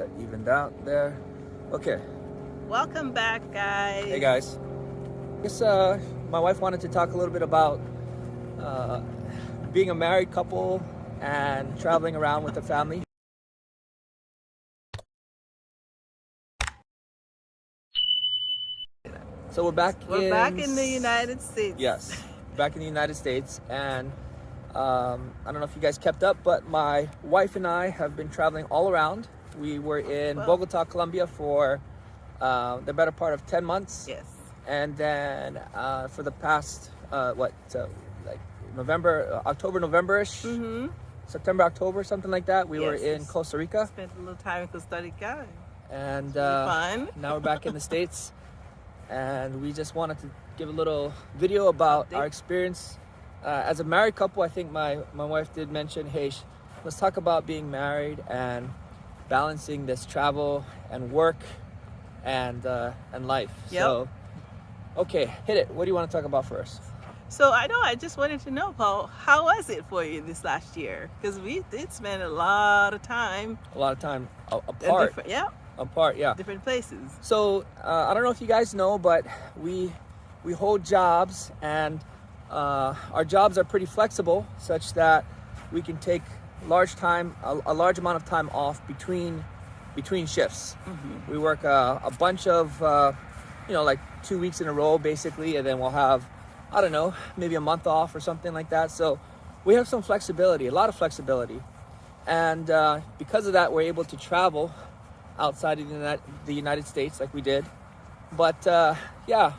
that evened out there. Okay. Welcome back, guys. Hey guys. I guess my wife wanted to talk a little bit about uh, being a married couple and traveling around with the family. So We're back in the United States. Yes, back in the United States, and I don't know if you guys kept up, but my wife and I have been traveling all around. We were in Bogota, Colombia for the better part of 10 months. Yes. And then for the past, like October, November-ish, September, October, something like that, we were in Costa Rica. Spent a little time in Costa Rica. And fun. Now we're back in the States. And we just wanted to give a little video about our experience as a married couple. I think my wife did mention, hey, let's talk about being married and balancing this travel and work and life. Yep. So, okay, hit it. What do you want to talk about first? So I just wanted to know, Paul, how was it for you this last year? Because we did spend a lot of time. Apart. Apart, yeah. Different places. So I don't know if you guys know, but we hold jobs, and our jobs are pretty flexible, such that we can take a large amount of time off between shifts. Mm-hmm. We work a bunch of like 2 weeks in a row basically, and then we'll have, I don't know, maybe a month off or something like that. So we have some flexibility, a lot of flexibility, and because of that, we're able to travel outside of the United States like we did. But yeah,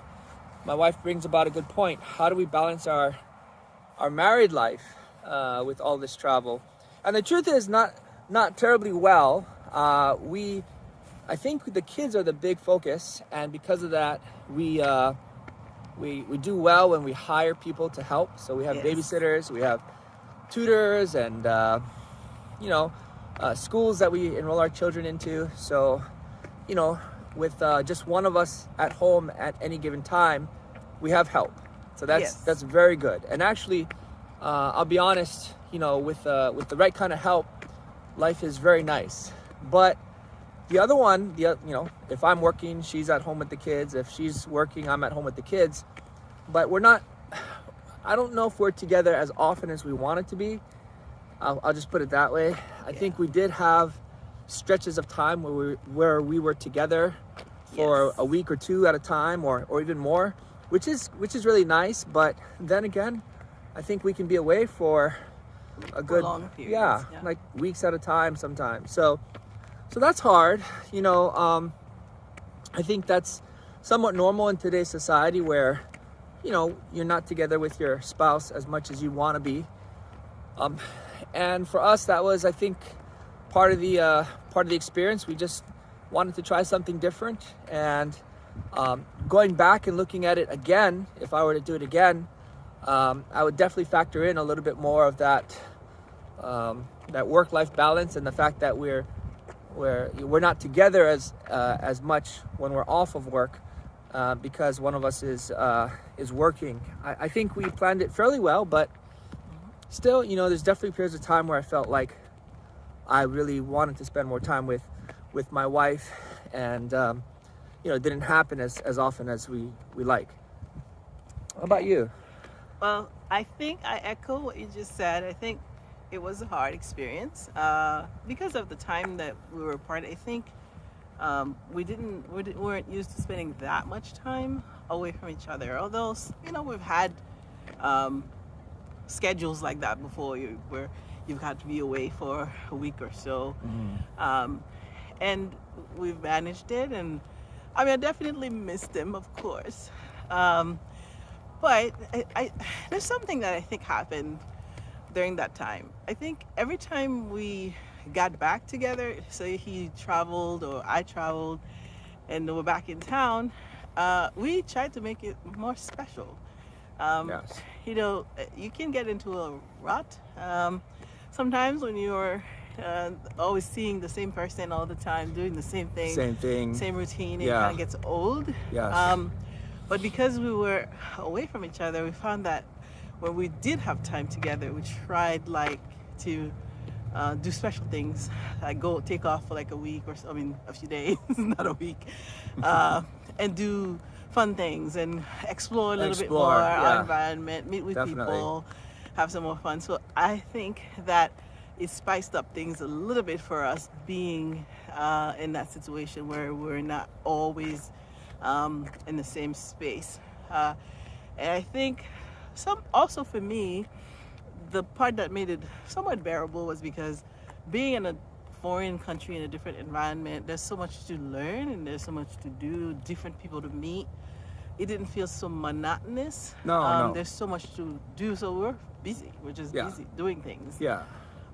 my wife brings about a good point. How do we balance our married life with all this travel? And the truth is, not terribly well. I think the kids are the big focus, and because of that, we do well when we hire people to help. So we have babysitters, we have tutors, and schools that we enroll our children into. So, with just one of us at home at any given time, we have help. So that's very good. And actually, I'll be honest, with the right kind of help, life is very nice. But the other one, if I'm working, she's at home with the kids. If she's working, I'm at home with the kids. But I don't know if we're together as often as we want it to be. I'll just put it that way. I think we did have stretches of time where we were together for a week or two at a time, or even more, which is really nice. But then again, I think we can be away for a good long periods, like weeks at a time sometimes. So that's hard. I think that's somewhat normal in today's society, where you're not together with your spouse as much as you want to be. And for us, that was, I think, part of the experience. We just wanted to try something different, and going back and looking at it again, if I were to do it again, I would definitely factor in a little bit more of that work-life balance, and the fact that we're not together as much when we're off of work, because one of us is working. I think we planned it fairly well, but still, there's definitely periods of time where I felt like I really wanted to spend more time with my wife, and it didn't happen as often as we like. How about you? Well, I think I echo what you just said. I think it was a hard experience because of the time that we were apart. I think we weren't used to spending that much time away from each other. Although we've had schedules like that before, where you've had to be away for a week or so. Mm-hmm. And we've managed it, and I definitely missed him, of course, but I there's something that I think happened during that time. I think every time we got back together, say he traveled or I traveled and we're back in town, we tried to make it more special. Yes. You can get into a rut sometimes when you're always seeing the same person all the time, doing the same thing, same routine. It kind of gets old. Yes. But because we were away from each other, we found that when we did have time together, we tried to do special things. I go take off for like a week or so, I mean a few days, not a week, and do fun things and explore a little bit more our environment, meet with Definitely. people, have some more fun. So I think that it spiced up things a little bit for us being in that situation where we're not always in the same space. And I think also for me, the part that made it somewhat bearable was because being in a foreign country in a different environment, there's so much to learn and there's so much to do, different people to meet. It didn't feel so monotonous. No. There's so much to do, so we're busy. We're just busy doing things. Yeah,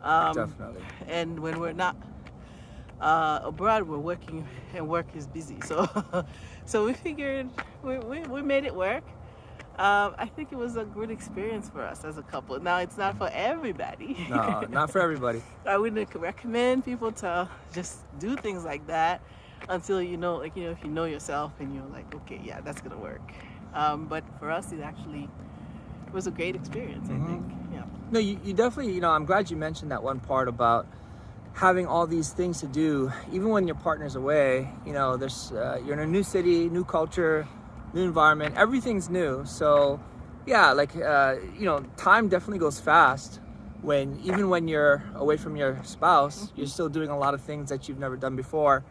definitely. And when we're not abroad, we're working, and work is busy. So we figured we made it work. I think it was a good experience for us as a couple. Now, it's not for everybody. No, not for everybody. I wouldn't recommend people to just do things like that until if you know yourself and you're like, okay, yeah, that's gonna work. But for us, it was a great experience. I think. Yeah. No, you definitely. I'm glad you mentioned that one part about having all these things to do, even when your partner's away. There's you're in a new city, new culture, new environment, everything's new. So yeah, time definitely goes fast even when you're away from your spouse. You're still doing a lot of things that you've never done before,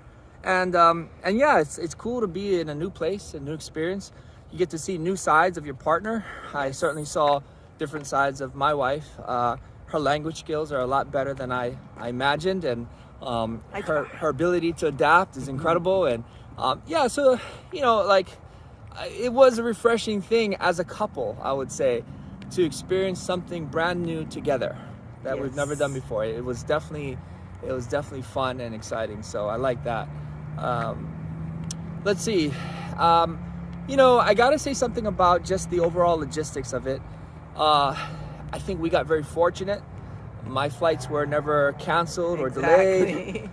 and yeah, it's cool to be in a new place, a new experience. You get to see new sides of your partner. I certainly saw different sides of my wife. Her language skills are a lot better than I imagined, and her ability to adapt is incredible. And so it was a refreshing thing as a couple, I would say, to experience something brand new together that we've never done before. It was definitely fun and exciting. So I like that. Let's see. I gotta say something about just the overall logistics of it. I think we got very fortunate. My flights were never canceled or delayed.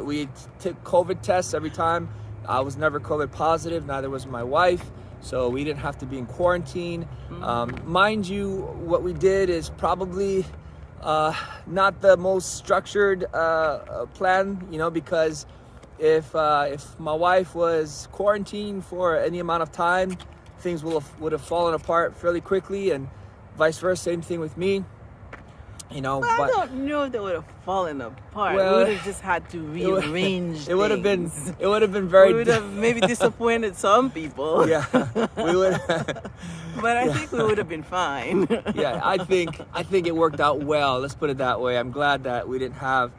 We took COVID tests every time. I was never COVID positive, neither was my wife, so we didn't have to be in quarantine. Mind you, what we did is probably not the most structured plan, because if my wife was quarantined for any amount of time, things would have fallen apart fairly quickly, and vice versa. Same thing with me. I don't know if they would have fallen apart. We would have just had to rearrange. It would have been very. We would have maybe disappointed some people. Yeah, we would. But I think we would have been fine. Yeah, I think it worked out well. Let's put it that way. I'm glad that we didn't have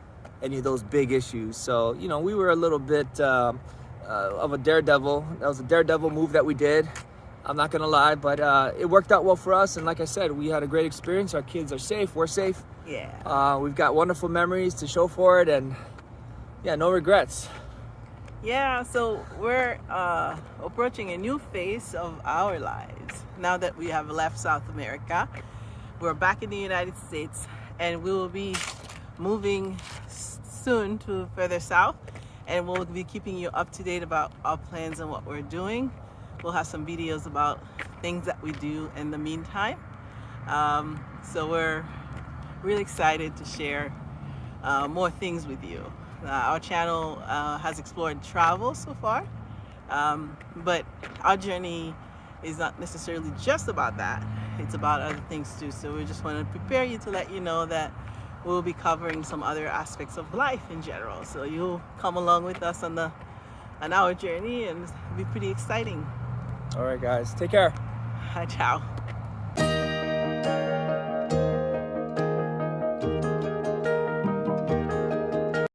any of those big issues. So we were a little bit of a daredevil. That was a daredevil move that we did. I'm not gonna lie, but it worked out well for us. And like I said, we had a great experience. Our kids are safe. We're safe. Yeah. We've got wonderful memories to show for it, and no regrets. Yeah. So we're approaching a new phase of our lives now that we have left South America. We're back in the United States, and we will be moving soon to further south, and we'll be keeping you up to date about our plans and what we're doing. We'll have some videos about things that we do in the meantime. So we're really excited to share more things with you. Our channel has explored travel so far, but our journey is not necessarily just about that. It's about other things too. So we just want to prepare you to let you know that we'll be covering some other aspects of life in general. So you'll come along with us on our journey, and it'll be pretty exciting. All right, guys, take care. Ciao.